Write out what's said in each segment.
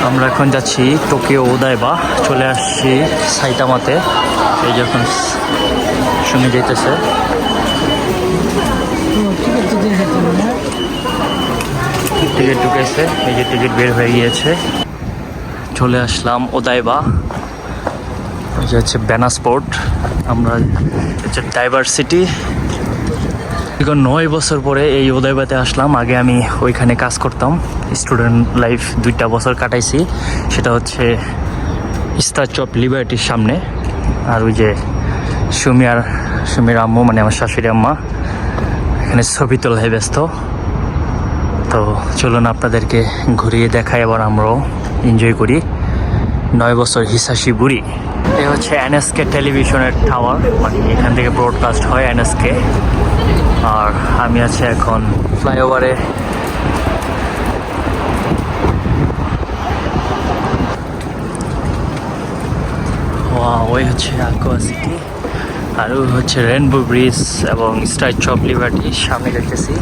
আমরা এখন যাচ্ছি টোকিও ওদাইবা, চলে আসছি সাইতামাতে। এই যখন সঙ্গে যাইতেছে টিকিট ঢুকেছে, এই যে টিকিট বের হয়ে গিয়েছে। চলে আসলাম ওদাইবা, যে হচ্ছে ব্যানাস্পোর্ট। আমরা হচ্ছে ডাইভার্সিটি। 9 বছর পরে এই ওদাইবাতে আসলাম। আগে আমি ওইখানে কাজ করতাম, স্টুডেন্ট লাইফ 2টা বছর কাটাইছি। সেটা হচ্ছে স্ট্যাচু অফ লিবার্টির সামনে। আর ওই যে সুমির আম্মু, মানে আমার শাশুড়ি আম্মা, এখানে ছবি তোলায় ব্যস্ত। তো চলুন আপনাদেরকে ঘুরিয়ে দেখাই, আবার আমরাও এনজয় করি 9 বছর হিসাসি বুড়ি। এই হচ্ছে এনএসকে টেলিভিশনের টাওয়ার, মানে এখান থেকে ব্রডকাস্ট হয় এনএসকে। আর আমি আছি এখন ফ্লাইওভারে। ওই হচ্ছে আকুয়া সিটি, আর ওই হচ্ছে রেনবো ব্রিজ এবং স্ট্যাচু অফ লিবার্টি সামনে দেখতেছি।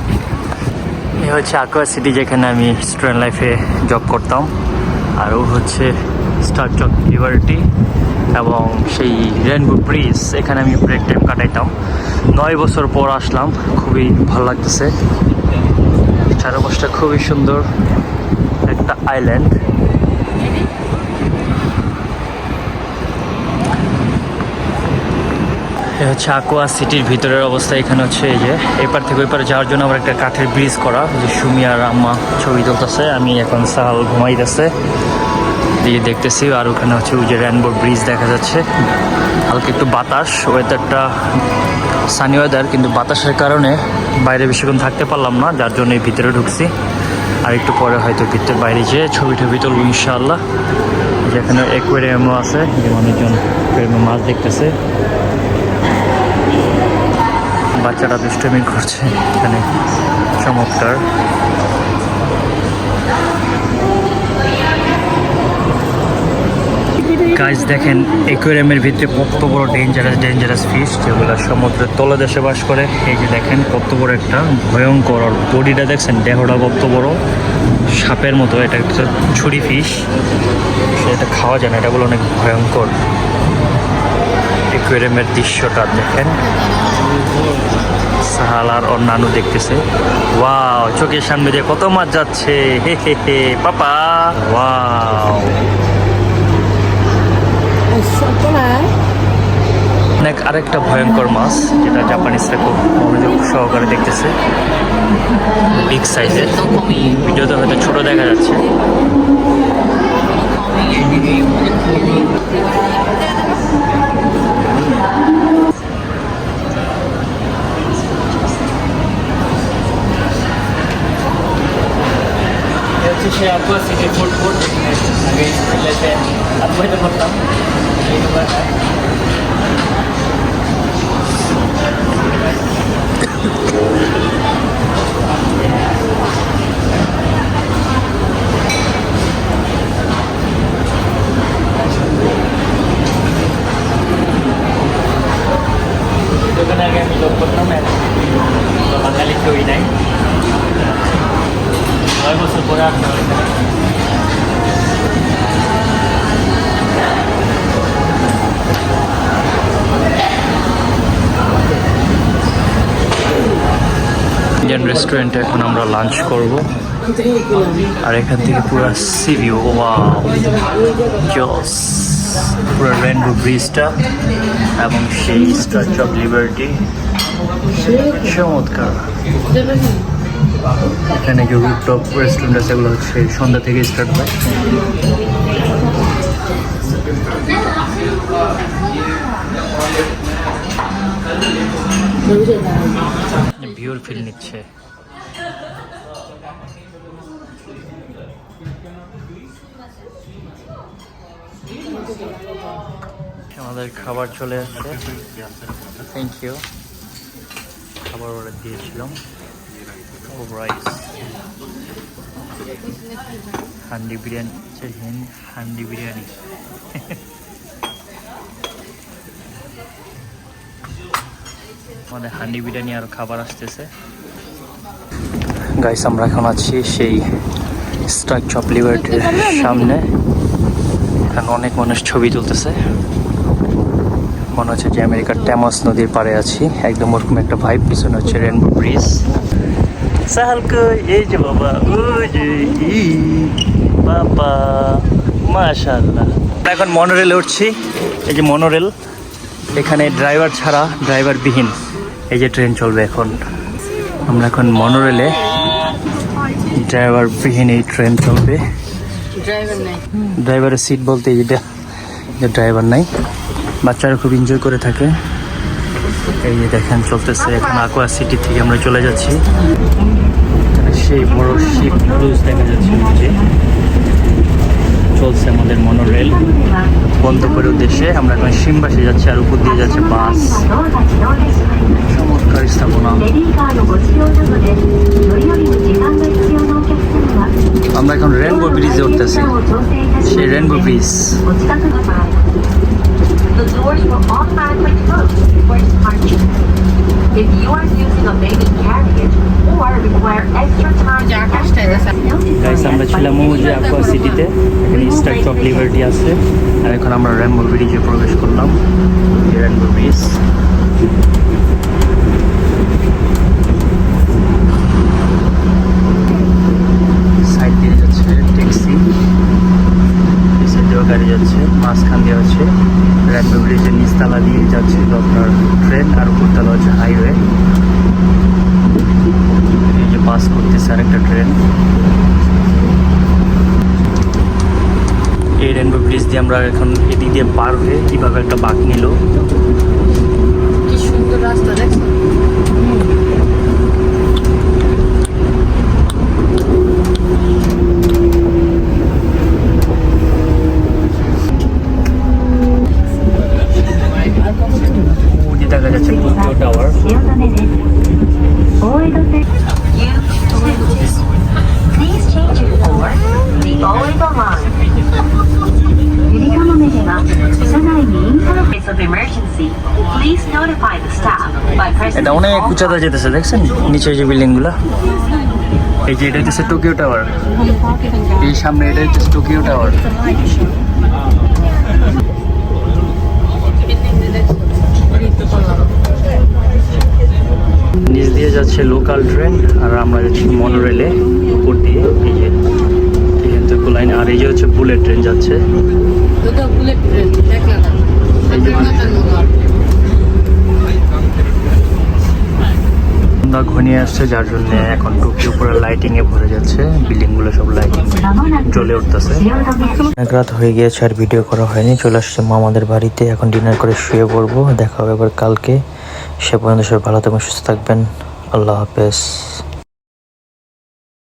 এই হচ্ছে আকুয়া সিটি, যেখানে আমি স্টুডেন্ট লাইফে জব করতাম। আর ও হচ্ছে স্ট্যাচু অফ লিবার্টি এবং সেই রেনবো ব্রিজ, এখানে আমি ব্রেক টাইম কাটাইতাম। 9 বছর পর আসলাম, খুবই ভালো লাগতেছে। চারপাশটা খুবই সুন্দর একটা আইল্যান্ড। এ হচ্ছে আকুয়া সিটির ভিতরের অবস্থা। এখানে হচ্ছে এই যে এপার থেকে ওইপারে যাওয়ার জন্য আবার একটা কাঠের ব্রিজ করা, যে সুমি আর আম্মা ছবি তুলতেছে, আমি এখন সাহাল ঘুমাইতেছে দিয়ে দেখতেছি। আর ওখানে হচ্ছে ওই যে রেনবো ব্রিজ দেখা যাচ্ছে। হালকা একটু বাতাস, ওয়েদারটা সানি ওয়েদার, কিন্তু বাতাসের কারণে বাইরে বেশিক্ষণ থাকতে পারলাম না, যার জন্য এই ভিতরে ঢুকছি। আর একটু পরে হয়তো ভিতরে বাইরে যেয়ে ছবি তুলবো ইনশাআল্লাহ। যেখানে অ্যাকোয়ারিয়ামও আছে, যে মানুষজন মাছ দেখতেছে। বাচ্চারা দুষ্টুমি করছে এখানে, চমৎকার। গাইস দেখেন অ্যাকোয়ারিয়ামের ভিতরে কত বড় ডেঞ্জারাস ফিশ, যেগুলো সমুদ্রের তলদেশে বাস করে। এই যে দেখেন কত বড় একটা ভয়ঙ্কর, আর বডিটা দেখছেন, দেহটা কত বড়, সাপের মতো। এটা একটা ছুরি ফিশ, সেটা খাওয়া যায় না, এটা বলে অনেক ভয়ঙ্কর। অ্যাকোয়ারিয়ামের দৃশ্যটা দেখেন, সাহাল আর ওর নানু দেখতেছে। ওয়াও, চোখের সামনে দিয়ে কত মাছ যাচ্ছে, হে হে হে পাপা। ওয়াও, আরেকটা ভয়ঙ্কর মাছ, যেটা জাপানিজরা খুব মনোযোগ সহকারে দেখতেছে, বিগ সাইজের। ভিডিওতে হয়তো ছোট দেখা যাচ্ছে। সে আকুয়া সিটি ফুড কোর্ট, আগে স্কুলে আকুয়াতে করতাম। ওখানে আগে আমি জব করতাম, বাঙালি কেউই নাই। 9 বছর পরে আসলাম এখানে। ইন্ডিয়ান রেস্টুরেন্টে এখন আমরা লাঞ্চ করব। আর এখান থেকে পুরো সি ভিউ, ওয়াও জস, পুরো রেনবো ব্রিজটা এবং সেই স্ট্যাচু অফ লিবার্টি, চমৎকার। এখানে যে রুফটপ রেস্টুরেন্ট আছে, এগুলো হচ্ছে সন্ধ্যা থেকে স্টার্ট হয়। ভিউর ফিল নিচ্ছে। আমাদের খাবার চলে আসছে, থ্যাংক ইউ। খাবার অর্ডার দিয়েছিলাম, রাইস, হান্ডি বিরিয়ানি, হান্ডি বিরিয়ানি। আমাদের হান্ডি বিরিয়ানি আর খাবার আসতেছে। গাইস আমরা এখন আছি সেই স্ট্যাচু অফ লিবার্টির সামনে এখানে অনেক মানুষ ছবি তুলতেছে। মনে হচ্ছে যে আমেরিকার টেমস নদীর পাড়ে আছি, একদম ওরকম একটা ভাইব। পিছনে হচ্ছে রেনবো ব্রিজ। সাহালকে এই যে বাবা, ওই যে বাবা, মাশাআল্লাহ। এখন মনোরেলে উঠছি। এই যে মনোরেল, এখানে ড্রাইভার ছাড়া, ড্রাইভার বিহীন এই যে ট্রেন চলবে এখন। আমরা এখন মনোরেলে, ড্রাইভার বিহীন এই ট্রেন চলবে। ড্রাইভারের সিট বলতে যেটা, ড্রাইভার নাই। বাচ্চারা খুব এনজয় করে থাকে। এই যে দেখেন চলতেছে এখন অ্যাকোয়া সিটি থেকে আমরা চলে যাচ্ছি। সেই বড় শিপ ক্রুজ দেখা যাচ্ছে। যে চলছে আমাদের মনোরেল গন্তব্যের উদ্দেশ্যে। আমরা এখন সিমবাসে যাচ্ছি, আর উপর দিয়ে যাচ্ছে বাস। চমৎকার স্থাপনা। আমরা এখন রেনবো ব্রিজে উঠতেছি, সেই rainbow bridge. The doors will automatically close before departure. If you are using a baby carriage or require extra time to guys, আমরা ছিলাম ওই যে অ্যাকোয়া সিটিতে, এখানে স্ট্যাচু অফ লিবার্টি আছে। আর এখন আমরা রেনবো ব্রিজে প্রবেশ করলাম। রেনবো ব্রিজ সাইড দিয়ে যাচ্ছে ট্যাক্সি, পিছের দিয়েও গাড়ি যাচ্ছে, মাঝখান দিয়ে হচ্ছে রেনবো ব্রিজের নিচতলা দিয়ে যাচ্ছে আপনার ট্রেন, আর উপরতলা হচ্ছে হাইওয়ে। এই যে পাস করতেছে আরেকটা ট্রেন। এই রেনবো ব্রিজ দিয়ে আমরা এখন এদিক দিয়ে পার হয়ে কীভাবে একটা বাঁক নিল। কি সুন্দর রাস্তা দেখছো? দেখা যাচ্ছে Tokyo tower. Please change it for the Oedo line. In case of emergency, please notify the staff by pressing এটা অনেক উঁচাতে যেতেছে, দেখছেন নিচে যে বিল্ডিং গুলা। এই যে এটা হচ্ছে টোকিও টাওয়ার, এই সামনে এটা হচ্ছে টোকিও টাওয়ার। নিচ দিয়ে যাচ্ছে লোকাল ট্রেন, আর আমরা যাচ্ছি মনোরেলে উপর দিয়ে। এই যে এখান থেকে লাইন, আর এই যে হচ্ছে বুলেট ট্রেন যাচ্ছে। সন্ধ্যা ঘনিয়ে আসছে, যার জন্য এখন টোকিও পুরো লাইটিং এ ভরে যাচ্ছে। বিল্ডিং গুলো সব লাইটিং জ্বলে উঠতেছে। অনেক রাত হয়ে গিয়েছে আর ভিডিও করা হয়নি। চলে আসছে মামাদের বাড়িতে, এখন ডিনার করে শুয়ে পড়বো। দেখা হবে আবার কালকে। সে পর্যন্ত সবাই ভালো থাকবেন, সুস্থ থাকবেন। আল্লাহ হাফেজ।